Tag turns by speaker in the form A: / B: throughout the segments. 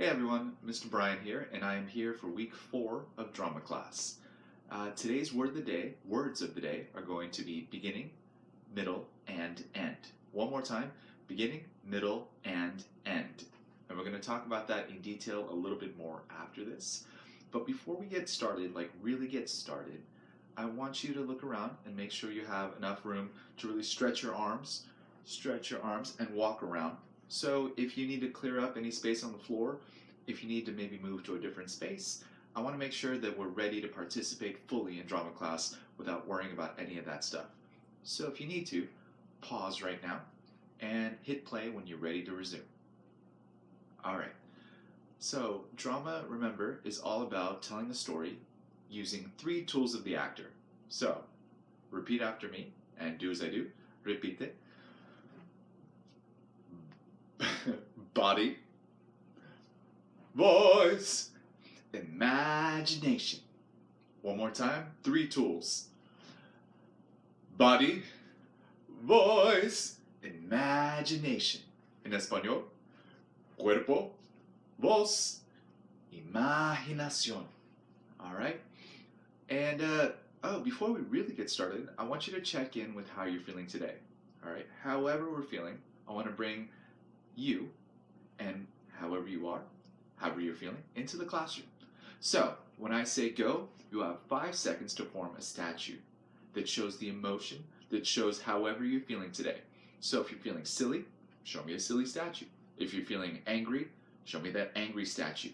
A: Hey everyone, Mr. Bryan here, and I am here for week 4 of drama class. Today's words of the day are going to be beginning, middle, and end. One more time, beginning, middle, and end. And we're going to talk about that in detail a little bit more after this. But before we get started, really get started, I want you to look around and make sure you have enough room to really stretch your arms, and walk around. So if you need to clear up any space on the floor, if you need to maybe move to a different space, I want to make sure that we're ready to participate fully in drama class without worrying about any of that stuff. So if you need to, pause right now and hit play when you're ready to resume. Alright, so drama, remember, is all about telling the story using 3 tools of the actor. So, repeat after me and do as I do. Repite. Body, voice, imagination. One more time, 3 tools. Body, voice, imagination. En español, cuerpo, voz, imaginación. All right? And, before we really get started, I want you to check in with how you're feeling today. All right? However we're feeling, I want to bring you and however you are, however you're feeling, into the classroom. So, when I say go, you have 5 seconds to form a statue that shows the emotion, that shows however you're feeling today. So if you're feeling silly, show me a silly statue. If you're feeling angry, show me that angry statue.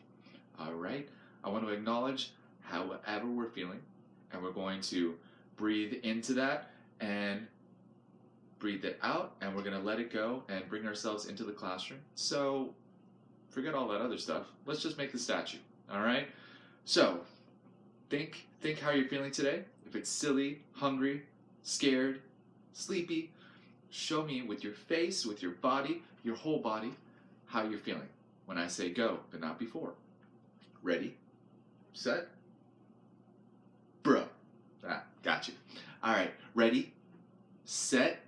A: All right? I want to acknowledge however we're feeling, and we're going to breathe into that and breathe it out, and we're going to let it go and bring ourselves into the classroom. So forget all that other stuff. Let's just make the statue. All right? So think how you're feeling today. If it's silly, hungry, scared, sleepy, show me with your face, with your body, your whole body, how you're feeling when I say go, but not before. Ready, set, bro. Got you. All right, ready, set,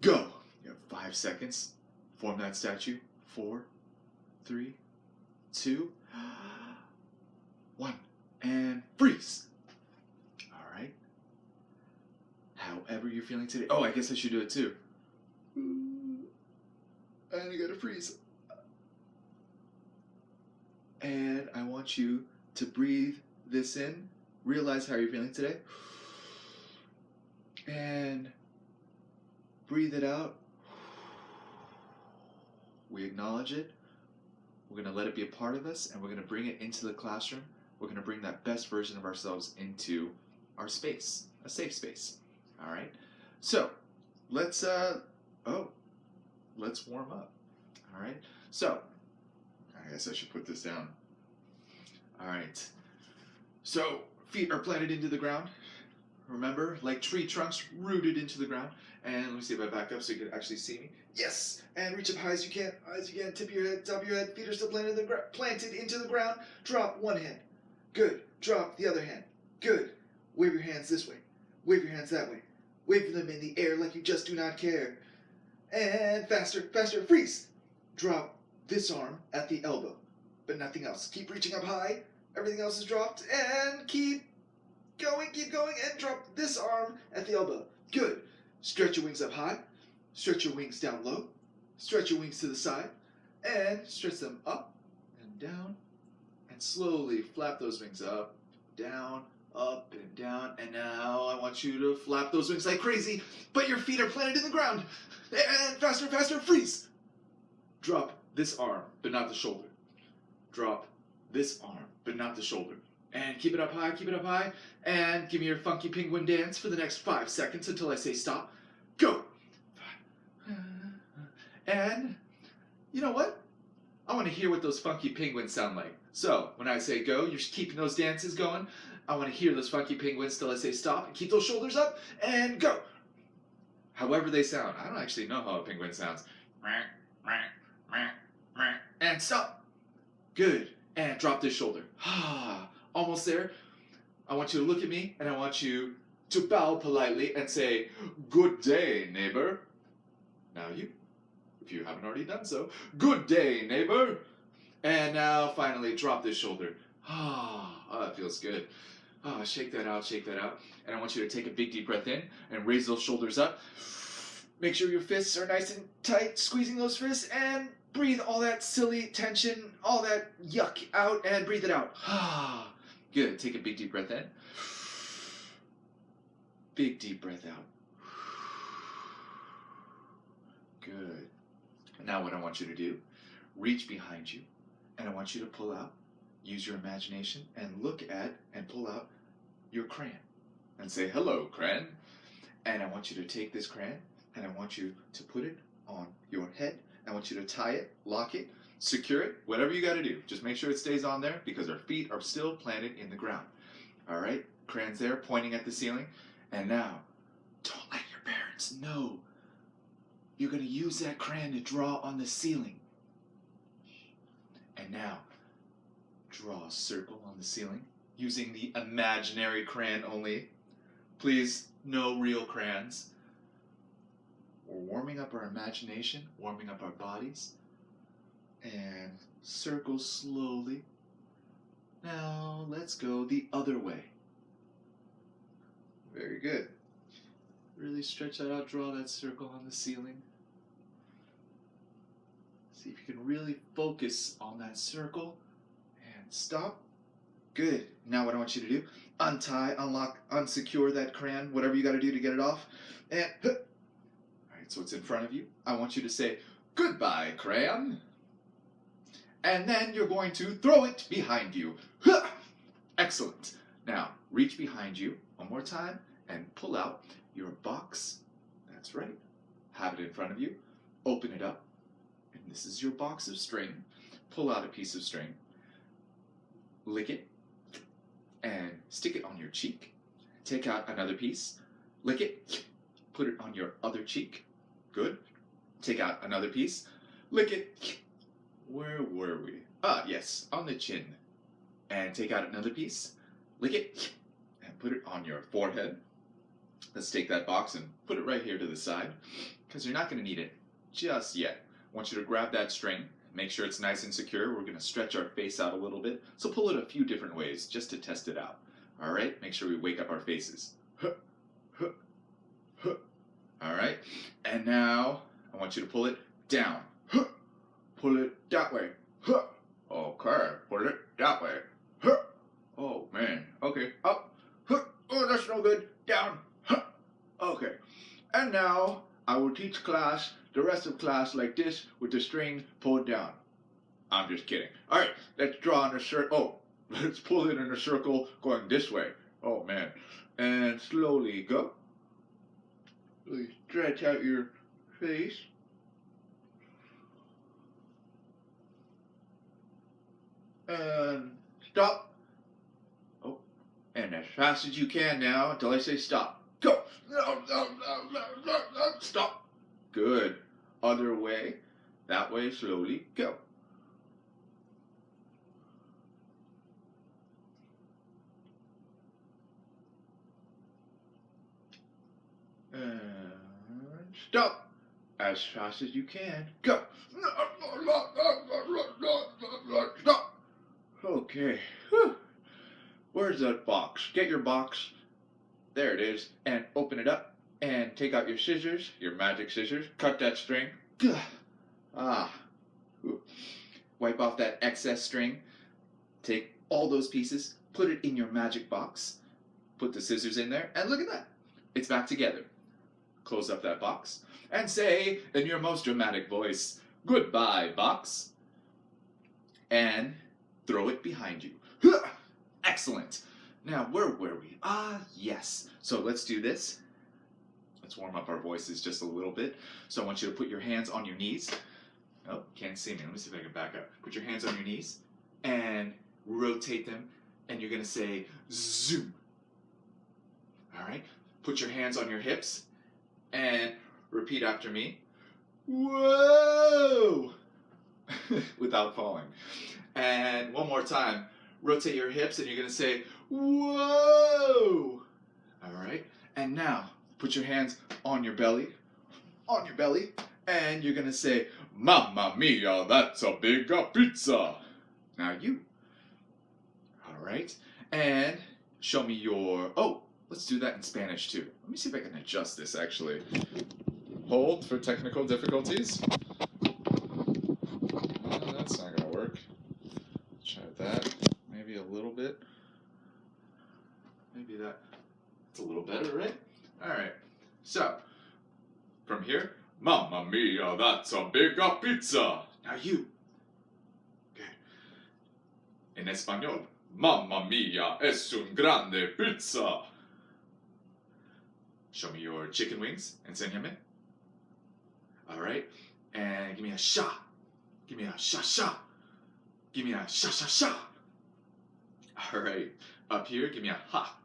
A: go. You have 5 seconds. Form that statue. 4, 3, 2, 1, and freeze. All right. However you're feeling today. Oh, I guess I should do it too. And you gotta freeze. And I want you to breathe this in. Realize how you're feeling today. And breathe it out. We acknowledge it. We're going to let it be a part of us, and we're going to bring it into the classroom. We're going to bring that best version of ourselves into our space, a safe space. All right? So, let's warm up. All right? So, I guess I should put this down. All right. So, feet are planted into the ground. Remember, like tree trunks rooted into the ground. And let me see if I back up so you can actually see me. Yes! And reach up high as you can. Tip your head, top of your head. Feet are still planted into the ground. Drop one hand. Good. Drop the other hand. Good. Wave your hands this way. Wave your hands that way. Wave them in the air like you just do not care. And faster, faster. Freeze! Drop this arm at the elbow, but nothing else. Keep reaching up high. Everything else is dropped. And keep going, and drop this arm at the elbow. Good. Stretch your wings up high. Stretch your wings down low. Stretch your wings to the side. And stretch them up and down. And slowly flap those wings up, down, up, and down. And now I want you to flap those wings like crazy, but your feet are planted in the ground. And faster, faster, freeze. Drop this arm, but not the shoulder. Drop this arm, but not the shoulder. And keep it up high, and give me your funky penguin dance for the next 5 seconds until I say stop. Go! And, you know what? I want to hear what those funky penguins sound like. So, when I say go, you're keeping those dances going. I want to hear those funky penguins till I say stop, and keep those shoulders up, and go! However they sound. I don't actually know how a penguin sounds. And stop! Good. And drop this shoulder. Almost there. I want you to look at me, and I want you to bow politely and say, "Good day, neighbor." Now you, if you haven't already done so, "Good day, neighbor." And now finally drop this shoulder. Oh, that feels good. Shake that out, shake that out. And I want you to take a big deep breath in and raise those shoulders up. Make sure your fists are nice and tight, squeezing those fists, and breathe all that silly tension, all that yuck out, and breathe it out. Good. Take a big deep breath in. Big deep breath out. Good. Now what I want you to do, reach behind you, and I want you to pull out, use your imagination, and look at and pull out your crayon. And say, hello, crayon. And I want you to take this crayon, and I want you to put it on your head. I want you to tie it, lock it, secure it, whatever you got to do. Just make sure it stays on there because our feet are still planted in the ground. All right? Crayon's there, pointing at the ceiling. And now, don't let your parents know. You're going to use that crayon to draw on the ceiling. And now, draw a circle on the ceiling using the imaginary crayon only. Please, no real crayons. We're warming up our imagination, warming up our bodies. And circle slowly. Now, let's go the other way. Very good. Really stretch that out, draw that circle on the ceiling. See if you can really focus on that circle. And stop. Good. Now what I want you to do, untie, unlock, unsecure that crayon, whatever you got to do to get it off. And, all right, so it's in front of you. I want you to say, goodbye, crayon. And then you're going to throw it behind you. Excellent. Now, reach behind you one more time and pull out your box. That's right. Have it in front of you. Open it up. And this is your box of string. Pull out a piece of string. Lick it. And stick it on your cheek. Take out another piece. Lick it. Put it on your other cheek. Good. Take out another piece. Lick it. Where were we? Yes, on the chin. And take out another piece. Lick it. And put it on your forehead. Let's take that box and put it right here to the side, because you're not going to need it just yet. I want you to grab that string. Make sure it's nice and secure. We're going to stretch our face out a little bit. So pull it a few different ways just to test it out. All right? Make sure we wake up our faces. All right? And now I want you to pull it down. Pull it that way. Okay. Pull it that way. Oh, man. Okay. Up. Oh, that's no good. Down. Okay. And now I will teach class, the rest of class, like this with the string pulled down. I'm just kidding. All right, let's draw in a circle. Oh, let's pull it in a circle going this way. Oh, man. And slowly go. Really stretch out your face. And stop. Oh, and as fast as you can now until I say stop. Go. Stop. Good. Other way. That way, slowly. Go. And stop. As fast as you can. Go. Stop. Okay. Whew. Where's that box? Get your box. There it is. And open it up. And take out your scissors, your magic scissors. Cut that string. Wipe off that excess string. Take all those pieces. Put it in your magic box. Put the scissors in there. And look at that. It's back together. Close up that box. And say, in your most dramatic voice, goodbye, box. And throw it behind you. Excellent. Now, where were we? Yes. So let's do this. Let's warm up our voices just a little bit. So I want you to put your hands on your knees. Oh, can't see me. Let me see if I can back up. Put your hands on your knees and rotate them. And you're going to say, zoom. All right? Put your hands on your hips and repeat after me. Whoa! Without falling. And one more time. Rotate your hips and you're going to say, whoa! All right? And now, put your hands on your belly, and you're going to say, Mamma mia, that's a big pizza. Now you. All right. And show me your... Oh, let's do that in Spanish too. Let me see if I can adjust this actually. Hold for technical difficulties. That's not going to work. Try that. Maybe a little bit. Maybe that's a little better, right? All right. So, from here, Mamma mia, that's a big pizza. Now you. Good. In Espanol, Mamma mia, es un grande pizza. Show me your chicken wings. Enséñame. All right. And give me a sha. Give me a sha sha. Give me a sha sha sha. All right. Up here, give me a ha.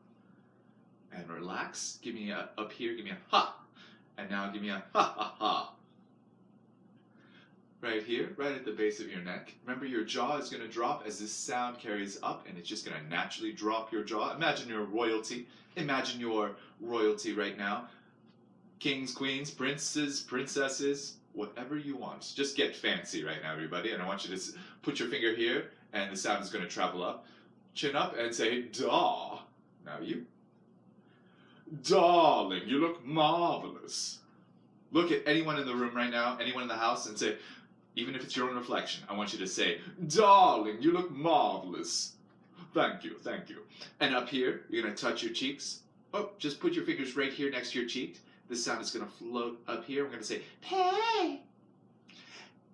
A: And relax. Give me a, up here, give me a ha. And now give me a ha ha ha. Right here, right at the base of your neck. Remember, your jaw is going to drop as this sound carries up, and it's just going to naturally drop your jaw. Imagine you're royalty. Imagine your royalty right now. Kings, queens, princes, princesses, whatever you want. Just get fancy right now, everybody. And I want you to put your finger here, and the sound is going to travel up. Chin up and say, daw. Now you. Darling, you look marvelous. Look at anyone in the room right now, anyone in the house, and say, even if it's your own reflection, I want you to say, darling, you look marvelous. Thank you, thank you. And up here, you're going to touch your cheeks. Oh, just put your fingers right here next to your cheek. The sound is going to float up here. We're going to say, pay,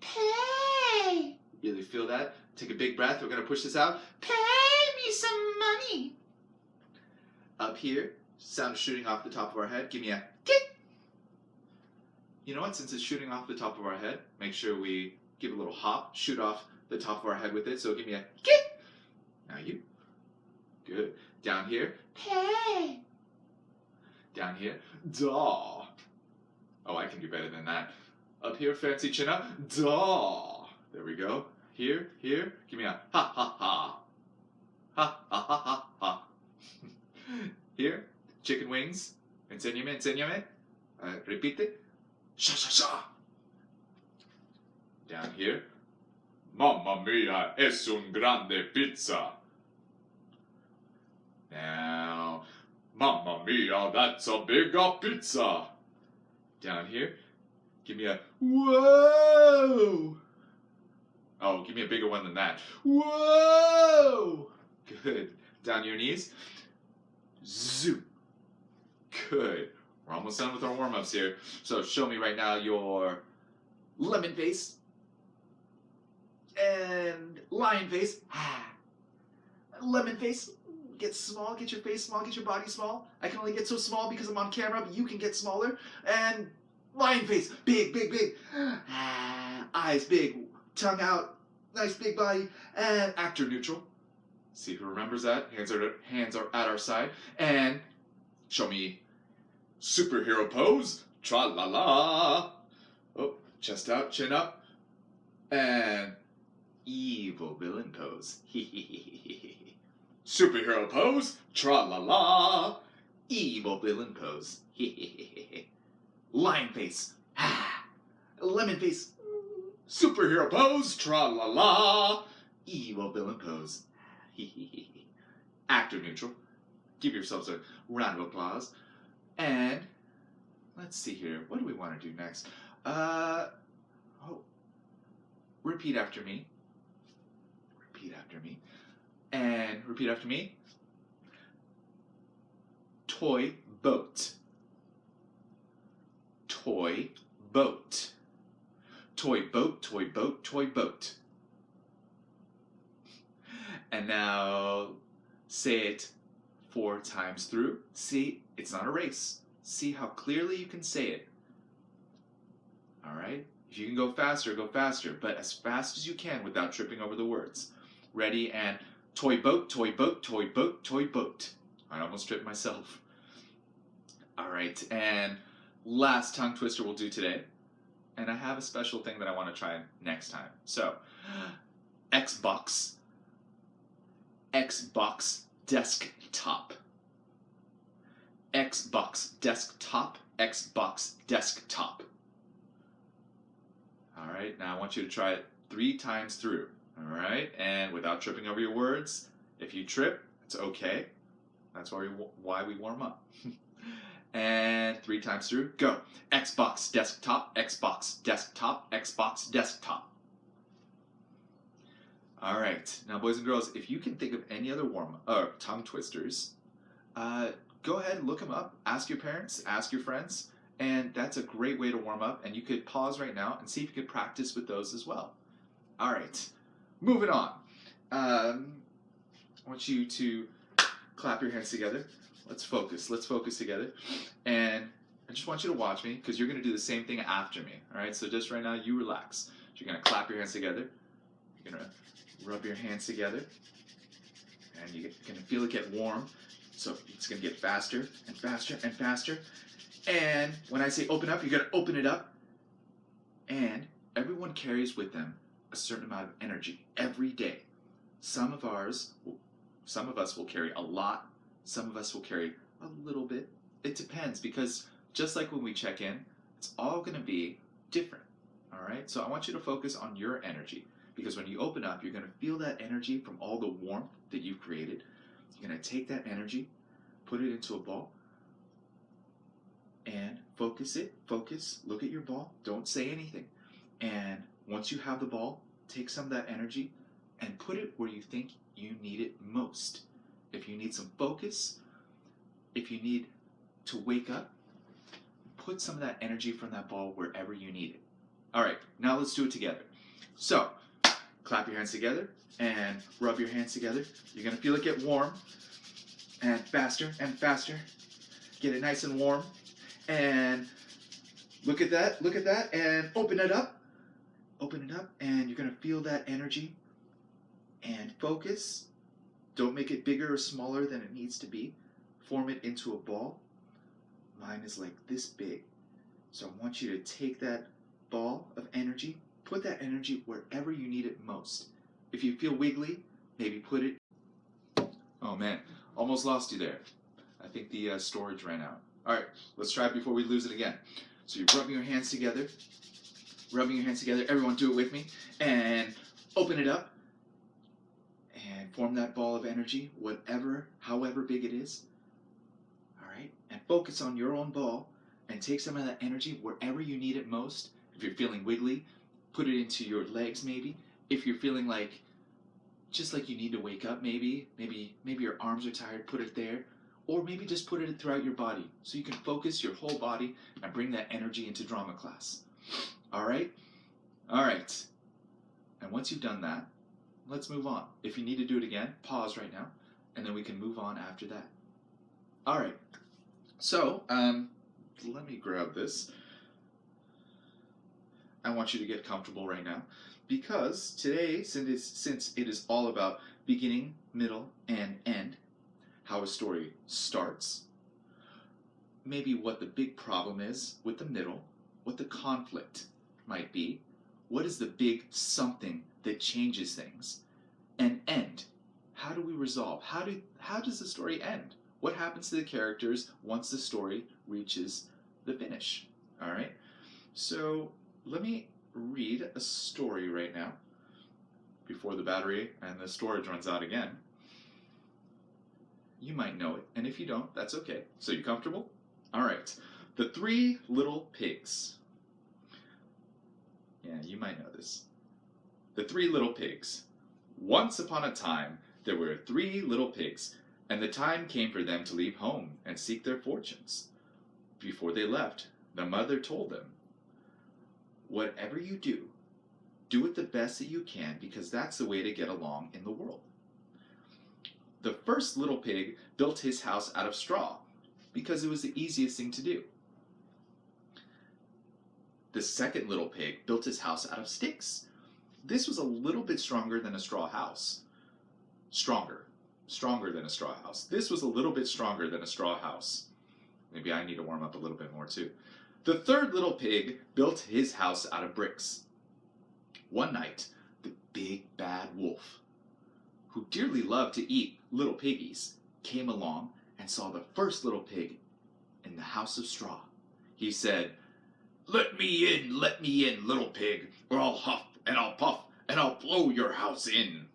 A: pay. Really feel that? Take a big breath. We're going to push this out. Pay me some money. Up here, sound shooting off the top of our head. Give me a kick. You know what? Since it's shooting off the top of our head, make sure we give a little hop, shoot off the top of our head with it. So give me a kick. Now you. Good. Down here, pay. Down here, daw. Oh, I can do better than that. Up here, fancy chin up, daw. There we go. Here, give me a ha ha ha. Ha ha ha ha ha. Here, chicken wings. Enséñame, enséñame. Repite. Sha sha sha. Down here. Mamma mia, es un grande pizza. Now, Mamma mia, that's a big pizza. Down here, give me a whoa. Oh, give me a bigger one than that. Whoa. Good. Down your knees. Zoo. Good. We're almost done with our warm-ups here. So show me right now your lemon face and lion face. Lemon face. Get small, get your face small, get your body small. I can only get so small because I'm on camera, but you can get smaller. And lion face. Big, big, big. Eyes big. Tongue out. Nice big body. And actor neutral. See who remembers that. Hands are at our side. And show me superhero pose. Tra-la-la. Oh, chest out, chin up. And evil villain pose. Superhero pose. Tra-la-la. Evil villain pose. Lion face. Lemon face. Superhero pose. Tra-la-la. Evil villain pose. Actor neutral. Give yourselves a round of applause. And let's see here. What do we want to do next? Repeat after me. Repeat after me. And repeat after me. Toy boat. Toy boat. Toy boat, toy boat, toy boat. And now say it 4 times through. See, it's not a race. See how clearly you can say it. All right? If you can go faster, but as fast as you can without tripping over the words. Ready, and toy boat, toy boat, toy boat, toy boat. I almost tripped myself. All right, and last tongue twister we'll do today. And I have a special thing that I want to try next time. So, Xbox desktop. Xbox desktop. Xbox desktop. All right, now I want you to try it 3 times through. All right, and without tripping over your words, if you trip, it's okay. That's why we warm up. And 3 times through, go. Xbox desktop, Xbox desktop, Xbox desktop. All right, now boys and girls, if you can think of any other tongue twisters, go ahead and look them up. Ask your parents, ask your friends, and that's a great way to warm up. And you could pause right now and see if you could practice with those as well. All right, moving on. I want you to clap your hands together. Let's focus together. And I just want you to watch me because you're going to do the same thing after me. All right, so just right now, you relax. You're going to clap your hands together. You're going to rub your hands together. And you're going to feel it get warm. So it's going to get faster and faster and faster. And when I say open up, you're going to open it up. And everyone carries with them a certain amount of energy every day. Some of us will carry a lot. Some of us will carry a little bit. It depends, because just like when we check in, it's all going to be different. All right? So I want you to focus on your energy, because when you open up, you're going to feel that energy from all the warmth that you've created. You're going to take that energy, put it into a ball, and focus it. Focus. Look at your ball. Don't say anything. And once you have the ball, take some of that energy and put it where you think you need it most. If you need some focus, if you need to wake up, put some of that energy from that ball wherever you need it. All right, now let's do it together. So, clap your hands together and rub your hands together. You're going to feel it get warm and faster and faster. Get it nice and warm. And look at that, and open it up. Open it up, and you're going to feel that energy. And focus. Don't make it bigger or smaller than it needs to be. Form it into a ball. Mine is like this big. So I want you to take that ball of energy, put that energy wherever you need it most. If you feel wiggly, maybe put it... Oh man, almost lost you there. I think the storage ran out. All right, let's try it before we lose it again. So you're rubbing your hands together. Rubbing your hands together. Everyone do it with me. And open it up. And form that ball of energy, however big it is. All right, and focus on your own ball and take some of that energy wherever you need it most. If you're feeling wiggly, put it into your legs maybe. If you're feeling like, just like you need to wake up maybe your arms are tired, put it there. Or maybe just put it throughout your body so you can focus your whole body and bring that energy into drama class. All right? All right. And once you've done that, let's move on. If you need to do it again, pause right now, and then we can move on after that. All right. So, let me grab this. I want you to get comfortable right now, because today, since it is all about beginning, middle, and end, how a story starts, maybe what the big problem is with the middle, what the conflict might be, what is the big something that changes things, and end. How do we resolve? How does the story end? What happens to the characters once the story reaches the finish? All right. So let me read a story right now before the battery and the storage runs out again. You might know it, and if you don't, that's okay. So you comfortable? All right. The Three Little Pigs. Yeah, you might know this. The Three Little Pigs. Once upon a time, there were 3 little pigs, and the time came for them to leave home and seek their fortunes. Before they left, the mother told them, "Whatever you do, do it the best that you can, because that's the way to get along in the world." The first little pig built his house out of straw, because it was the easiest thing to do. The second little pig built his house out of sticks. This was a little bit stronger than a straw house. Stronger than a straw house. This was a little bit stronger than a straw house. Maybe I need to warm up a little bit more too. The third little pig built his house out of bricks. One night, the big bad wolf, who dearly loved to eat little piggies, came along and saw the first little pig in the house of straw. He said, let me in, little pig, or I'll huff and I'll puff, and I'll blow your house in.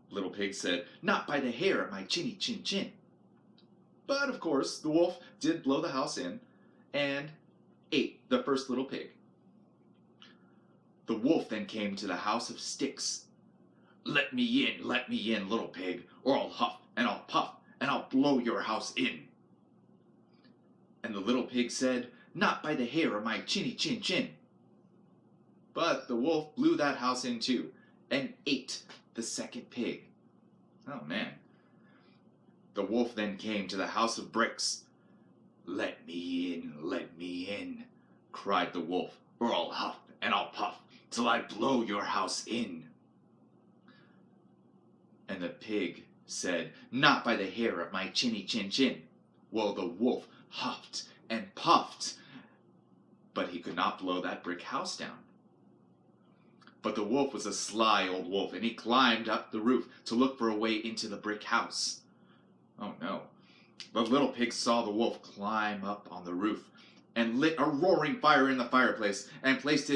A: Little Pig said, "Not by the hair of my chinny chin chin." But of course, the wolf did blow the house in and ate the first little pig. The wolf then came to the house of sticks. Let me in, little pig, or I'll huff and I'll puff and I'll blow your house in." And the little pig said, "Not by the hair of my chinny chin chin." But the wolf blew that house in too and ate the second pig. Oh man. The wolf then came to the house of bricks. Let me in, cried the wolf, or I'll huff and I'll puff till I blow your house in. And the pig said, "Not by the hair of my chinny chin chin." Well, the wolf huffed and puffed, but he could not blow that brick house down. But the wolf was a sly old wolf, and he climbed up the roof to look for a way into the brick house. Oh no. The little pig saw the wolf climb up on the roof and lit a roaring fire in the fireplace and placed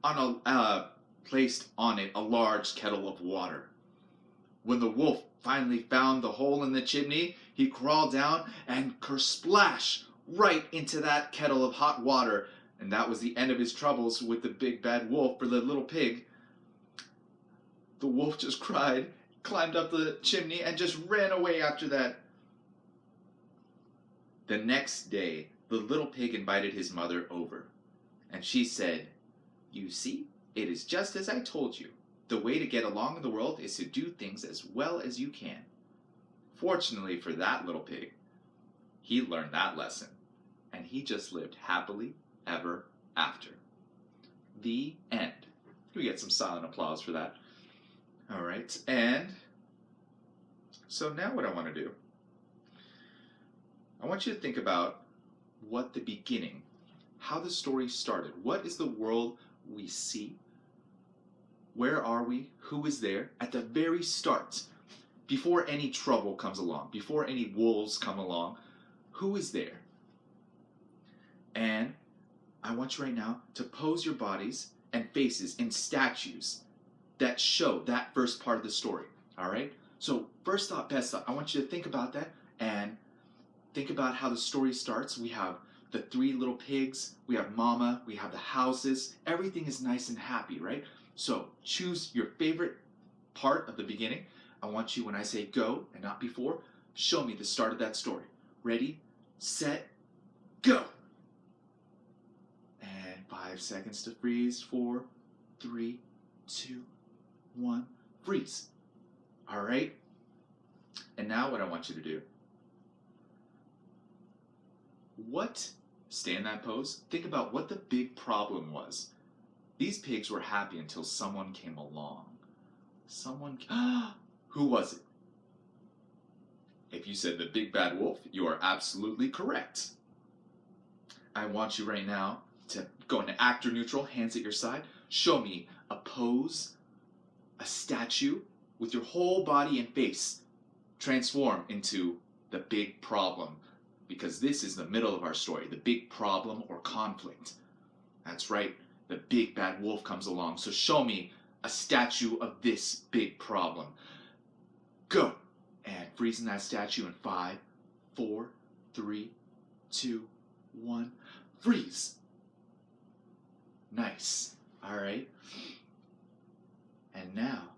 A: on it a large kettle of water. When the wolf finally found the hole in the chimney, he crawled down and kersplash right into that kettle of hot water, and that was the end of his troubles with the big bad wolf for the little pig. The wolf just cried, climbed up the chimney, and just ran away after that. The next day, the little pig invited his mother over, and she said, "You see, it is just as I told you. The way to get along in the world is to do things as well as you can." Fortunately for that little pig, he learned that lesson, and he just lived happily ever after. The end. We get some silent applause for that. All right, and so now what I want to do, I want you to think about what the beginning, how the story started. What is the world we see? Where are we? Who is there? At the very start, before any trouble comes along, before any wolves come along, who is there? And I want you right now to pose your bodies and faces in statues that show that first part of the story. All right? So first thought, best thought, I want you to think about that and think about how the story starts. We have the three little pigs, we have mama, we have the houses. Everything is nice and happy, right? So choose your favorite part of the beginning. I want you, when I say go and not before, show me the start of that story. Ready, set, go. And 5 seconds to freeze. 4, 3, 2, 1, freeze. All right? And now what I want you to do, stay in that pose, think about what the big problem was. These pigs were happy until someone came along. Who was it? If you said the big bad wolf, you are absolutely correct. I want you right now to go into actor neutral, hands at your side. Show me a pose, a statue with your whole body and face transform into the big problem, because this is the middle of our story, the big problem or conflict. That's right, the big bad wolf comes along. So show me a statue of this big problem. Go! And freezing that statue in 5, 4, 3, 2, 1, freeze! Nice. All right. And now,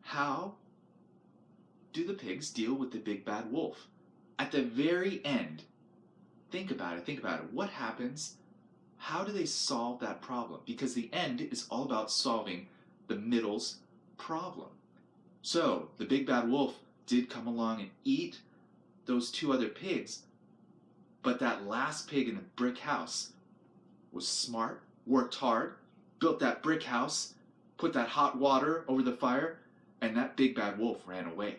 A: how do the pigs deal with the big bad wolf? At the very end, think about it. What happens? How do they solve that problem? Because the end is all about solving the middle's problem. So, the big bad wolf did come along and eat those 2 other pigs, but that last pig in the brick house was smart, worked hard, built that brick house, put that hot water over the fire, and that big bad wolf ran away.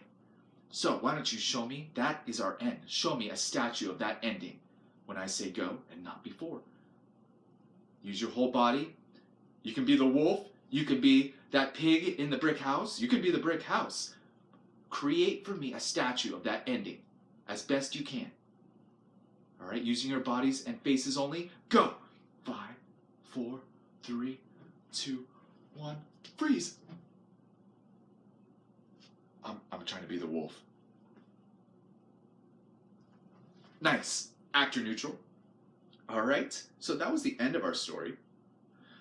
A: So why don't you show me? That is our end. Show me a statue of that ending when I say go and not before. Use your whole body. You can be the wolf. You can be that pig in the brick house. You can be the brick house. Create for me a statue of that ending as best you can. All right, using your bodies and faces only. Go! 5, 4, 3, 2, 1, freeze! I'm trying to be the wolf. Nice. Actor neutral. All right. So that was the end of our story.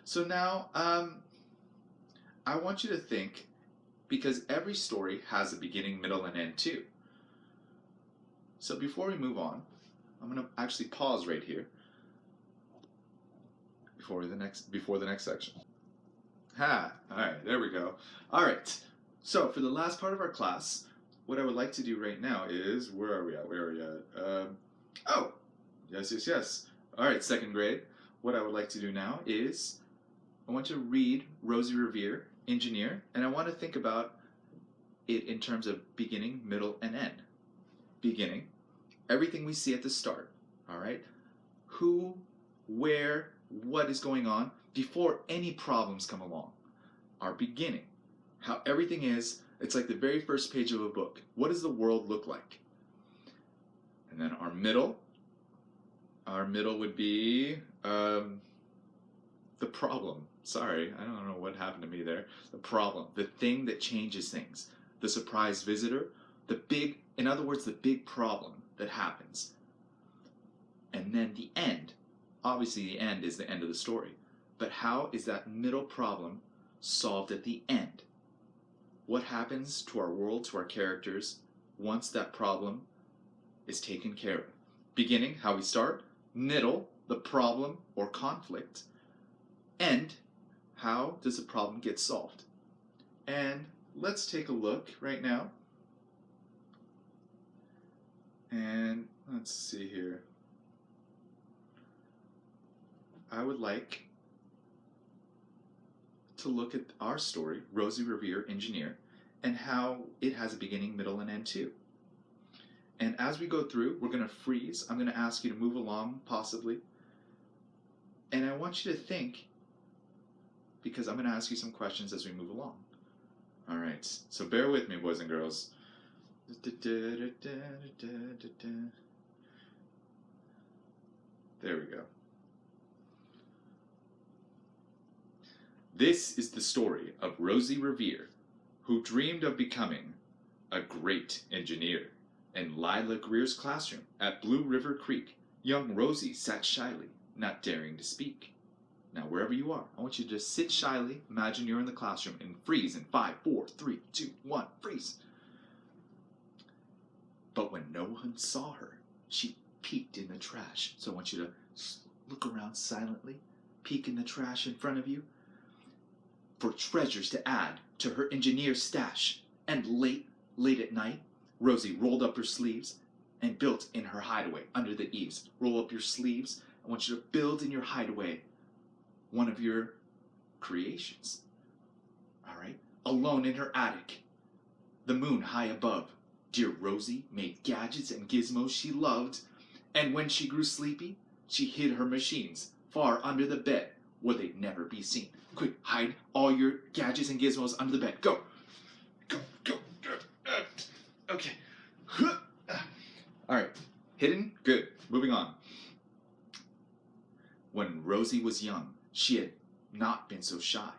A: So now, I want you to think, because every story has a beginning, middle, and end too. So before we move on, I'm going to actually pause right here before the next section. Ha! All right, there we go. All right. So for the last part of our class, what I would like to do right now is, where are we at? Oh, yes. All right, second grade. What I would like to do now is, I want to read Rosie Revere, Engineer, and I want to think about it in terms of beginning, middle, and end. Beginning, everything we see at the start, all right? Who, where, what is going on before any problems come along. Our beginning, how everything is, it's like the very first page of a book. What does the world look like? And then our middle would be the problem. Sorry, I don't know what happened to me there. The problem, the thing that changes things, the surprise visitor, in other words, the big problem that happens. And then the end. Obviously, the end is the end of the story. But how is that middle problem solved at the end? What happens to our world, to our characters, once that problem is taken care of? Beginning, how we start. Middle, the problem or conflict. End, how does the problem get solved? And let's take a look right now. And let's see here. I would like to look at our story, Rosie Revere, Engineer, and how it has a beginning, middle, and end too. And as we go through, we're going to freeze. I'm going to ask you to move along, possibly. And I want you to think, because I'm going to ask you some questions as we move along. All right, so bear with me, boys and girls. There we go. This is the story of Rosie Revere, who dreamed of becoming a great engineer. In Lila Greer's classroom at Blue River Creek, young Rosie sat shyly, not daring to speak. Now, wherever you are, I want you to just sit shyly, imagine you're in the classroom, and freeze in 5, 4, 3, 2, 1, freeze. But when no one saw her, she peeked in the trash. So I want you to look around silently, peek in the trash in front of you, for treasures to add to her engineer stash. And late at night, Rosie rolled up her sleeves and built in her hideaway under the eaves. Roll up your sleeves. I want you to build in your hideaway one of your creations. All right? Alone in her attic, the moon high above, dear Rosie made gadgets and gizmos she loved. And when she grew sleepy, she hid her machines far under the bed where they'd never be seen. Quick, hide all your gadgets and gizmos under the bed. Go. Go. Okay. All right. Hidden? Good. Moving on. When Rosie was young, she had not been so shy.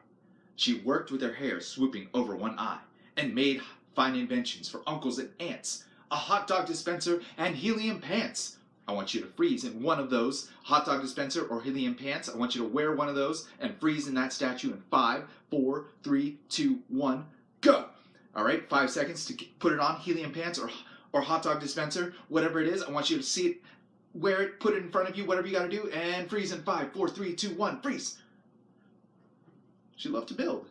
A: She worked with her hair swooping over one eye and made fine inventions for uncles and aunts. A hot dog dispenser and helium pants. I want you to freeze in one of those, hot dog dispenser or helium pants. I want you to wear one of those and freeze in that statue in 5, 4, 3, 2, 1, go. All right, 5 seconds to put it on, helium pants or hot dog dispenser, whatever it is. I want you to see it, wear it, put it in front of you, whatever you got to do, and freeze in 5, 4, 3, 2, 1, freeze. She loved to build.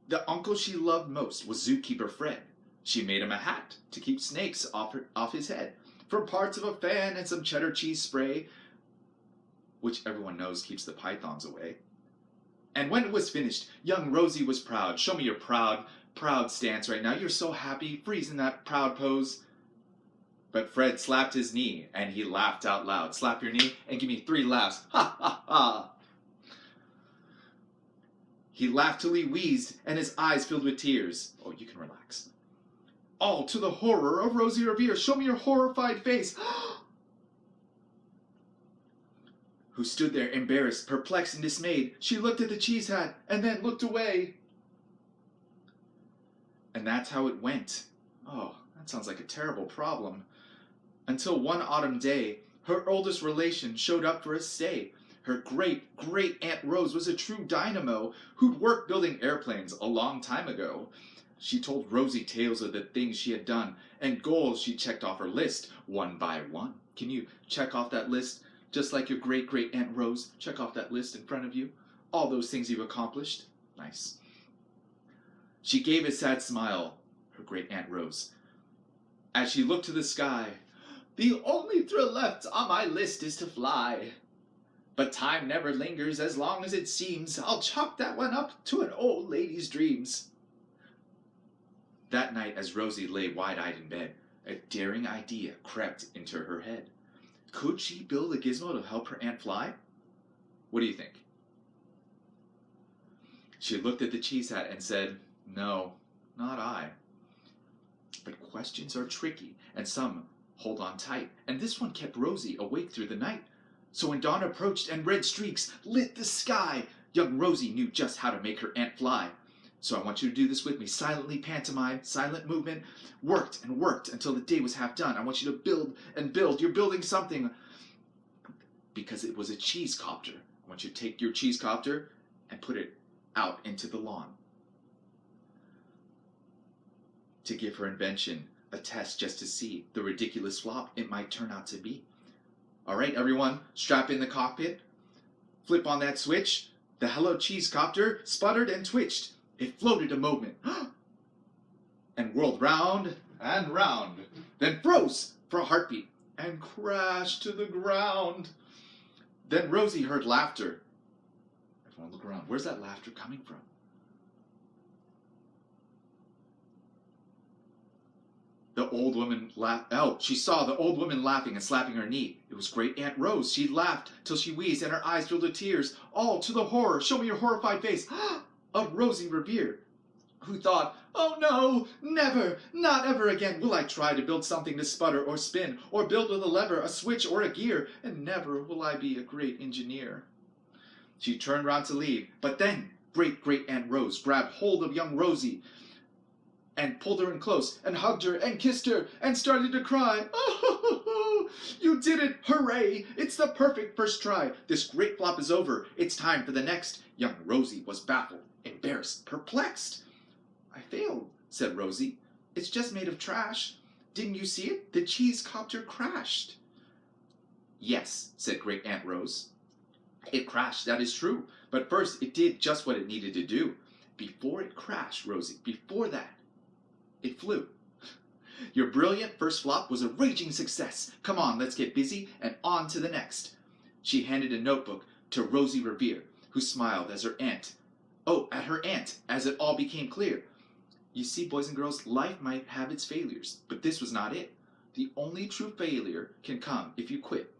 A: The uncle she loved most was zookeeper Fred. She made him a hat to keep snakes off his head, from parts of a fan and some cheddar cheese spray, which everyone knows keeps the pythons away. And when it was finished, young Rosie was proud. Show me your proud stance right now. You're so happy, freeze in that proud pose. But Fred slapped his knee, and he laughed out loud. Slap your knee and give me 3 laughs. Ha, ha, ha. He laughed till he wheezed, and his eyes filled with tears. Oh, you can relax. All to the horror of Rosie Revere. Show me your horrified face. who stood there embarrassed, perplexed, and dismayed. She looked at the cheese hat and then looked away. And that's how it went. Oh, that sounds like a terrible problem. Until one autumn day, her oldest relation showed up for a stay. Her great-great-aunt Rose was a true dynamo who'd worked building airplanes a long time ago. She told Rosie tales of the things she had done and goals she checked off her list one by one. Can you check off that list just like your great-great-aunt Rose? Check off that list in front of you. All those things you've accomplished. Nice. She gave a sad smile, her great-aunt Rose, as she looked to the sky. The only thrill left on my list is to fly. But time never lingers as long as it seems. I'll chalk that one up to an old lady's dreams. That night, as Rosie lay wide-eyed in bed, a daring idea crept into her head. Could she build a gizmo to help her aunt fly? What do you think? She looked at the cheese hat and said, "No, not I." But questions are tricky, and some hold on tight, and this one kept Rosie awake through the night. So when dawn approached and red streaks lit the sky, young Rosie knew just how to make her aunt fly. So I want you to do this with me. Silently pantomime, silent movement. Worked and worked until the day was half done. I want you to build and build. You're building something because it was a cheese copter. I want you to take your cheese copter and put it out into the lawn to give her invention a test just to see the ridiculous flop it might turn out to be. All right, everyone, strap in the cockpit, flip on that switch. The Hello Cheese Copter sputtered and twitched. It floated a moment and whirled round and round, then froze for a heartbeat and crashed to the ground. Then Rosie heard laughter. Everyone look around. Where's that laughter coming from? The old woman laughed. Oh, she saw the old woman laughing and slapping her knee. It was great Aunt Rose. She laughed till she wheezed and her eyes filled with tears, all to the horror, show me your horrified face, of Rosie Revere, who thought, "Oh no, never, not ever again will I try to build something to sputter or spin, or build with a lever, a switch, or a gear, and never will I be a great engineer." She turned round to leave, but then great Aunt Rose grabbed hold of young Rosie and pulled her in close, and hugged her, and kissed her, and started to cry. "Oh, you did it! Hooray! It's the perfect first try! This great flop is over. It's time for the next." Young Rosie was baffled, embarrassed, perplexed. "I failed," said Rosie. "It's just made of trash. Didn't you see it? The cheese copter crashed." "Yes," said great Aunt Rose. "It crashed, that is true. But first it did just what it needed to do. Before it crashed, Rosie, before that, it flew. Your brilliant first flop was a raging success. Come on, let's get busy and on to the next." She handed a notebook to Rosie Revere, who smiled as her aunt. At her aunt, as it all became clear. You see, boys and girls, life might have its failures, but this was not it. The only true failure can come if you quit.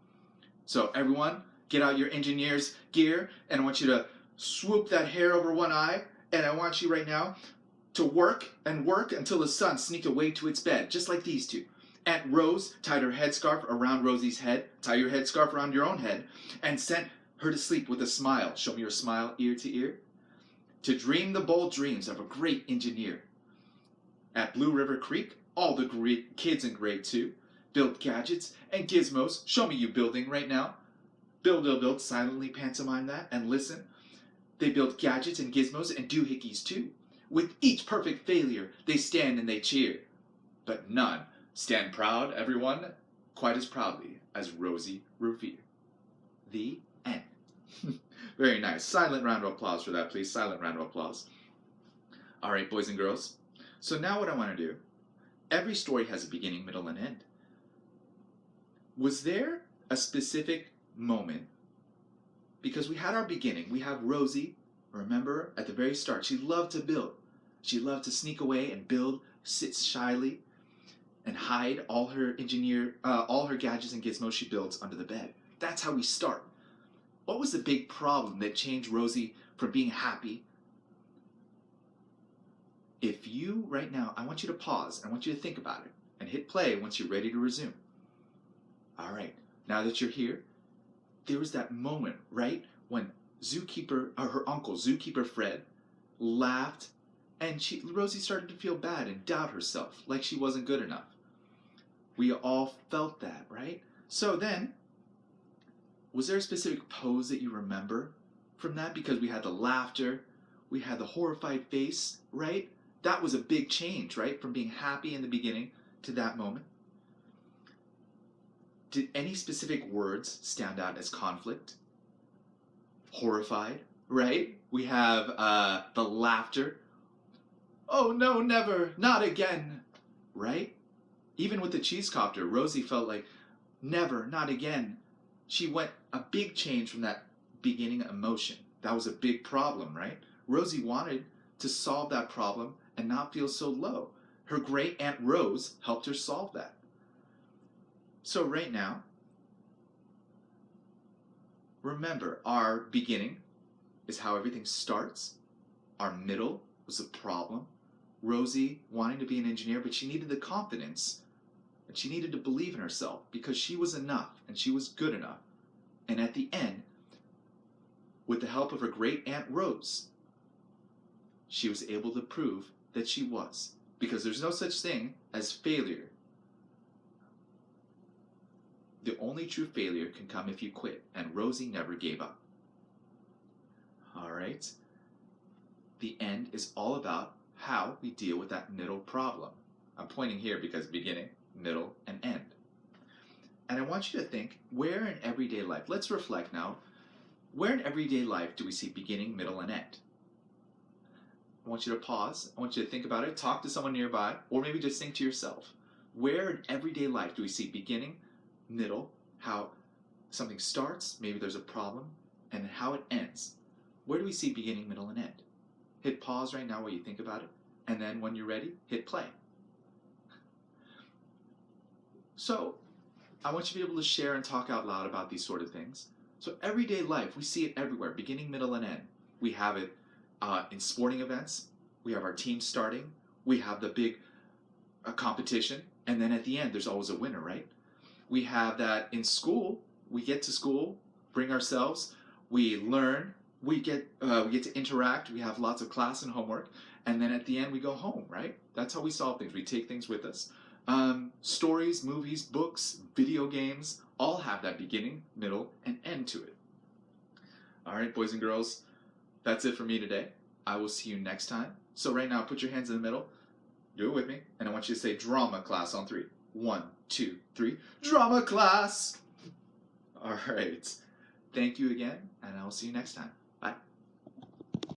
A: So everyone, get out your engineer's gear, and I want you to swoop that hair over one eye, and I want you right now to work and work until the sun sneaked away to its bed, just like these two. Aunt Rose tied her headscarf around Rosie's head, tie your headscarf around your own head, and sent her to sleep with a smile. Show me your smile ear to ear. To dream the bold dreams of a great engineer. At Blue River Creek, all the great kids in grade 2 build gadgets and gizmos. Show me you building right now. Build, silently pantomime that and listen. They build gadgets and gizmos and doohickeys too. With each perfect failure, they stand and they cheer. But none stand proud, everyone, quite as proudly as Rosie Revere. The end. Very nice. Silent round of applause for that, please. Silent round of applause. All right, boys and girls. So now what I want to do, every story has a beginning, middle, and end. Was there a specific moment? Because we had our beginning. We have Rosie, remember, at the very start. She loved to build. She loved to sneak away and build, sit shyly, and hide all her gadgets and gizmos she builds under the bed. That's how we start. What was the big problem that changed Rosie from being happy? If you, right now, I want you to pause. I want you to think about it and hit play once you're ready to resume. All right, now that you're here, there was that moment, right, when her uncle, Zookeeper Fred, laughed, and Rosie started to feel bad and doubt herself, like she wasn't good enough. We all felt that, right? So then, was there a specific pose that you remember from that? Because we had the laughter, we had the horrified face, right? That was a big change, right? From being happy in the beginning to that moment. Did any specific words stand out as conflict? Horrified, right? We have the laughter. Oh no, never, not again, right? Even with the cheesecopter, Rosie felt like, never, not again. She went a big change from that beginning emotion. That was a big problem, right? Rosie wanted to solve that problem and not feel so low. Her great Aunt Rose helped her solve that. So right now, remember, our beginning is how everything starts. Our middle was the problem. Rosie wanting to be an engineer, but she needed the confidence. And she needed to believe in herself because she was enough and she was good enough. And at the end, with the help of her great Aunt Rose, she was able to prove that she was. Because there's no such thing as failure. The only true failure can come if you quit, and Rosie never gave up. Alright? The end is all about how we deal with that middle problem. I'm pointing here because beginning, middle, and end. And I want you to think, where in everyday life, let's reflect now, where in everyday life do we see beginning, middle, and end? I want you to pause, I want you to think about it, talk to someone nearby, or maybe just think to yourself. Where in everyday life do we see beginning, middle, how something starts, maybe there's a problem, and how it ends? Where do we see beginning, middle, and end? Hit pause right now while you think about it, and then when you're ready, hit play. So, I want you to be able to share and talk out loud about these sort of things. So everyday life, we see it everywhere, beginning, middle, and end. We have it in sporting events. We have our team starting. We have the big competition. And then at the end, there's always a winner, right? We have that in school. We get to school, bring ourselves, we learn, we get to interact, we have lots of class and homework, and then at the end we go home, right? That's how we solve things. We take things with us. Stories, movies, books, video games, all have that beginning, middle, and end to it. All right, boys and girls, that's it for me today. I will see you next time. So right now, put your hands in the middle. Do it with me, and I want you to say drama class on 3. 1, 2, 3. Drama class! All right. Thank you again, and I will see you next time. Bye.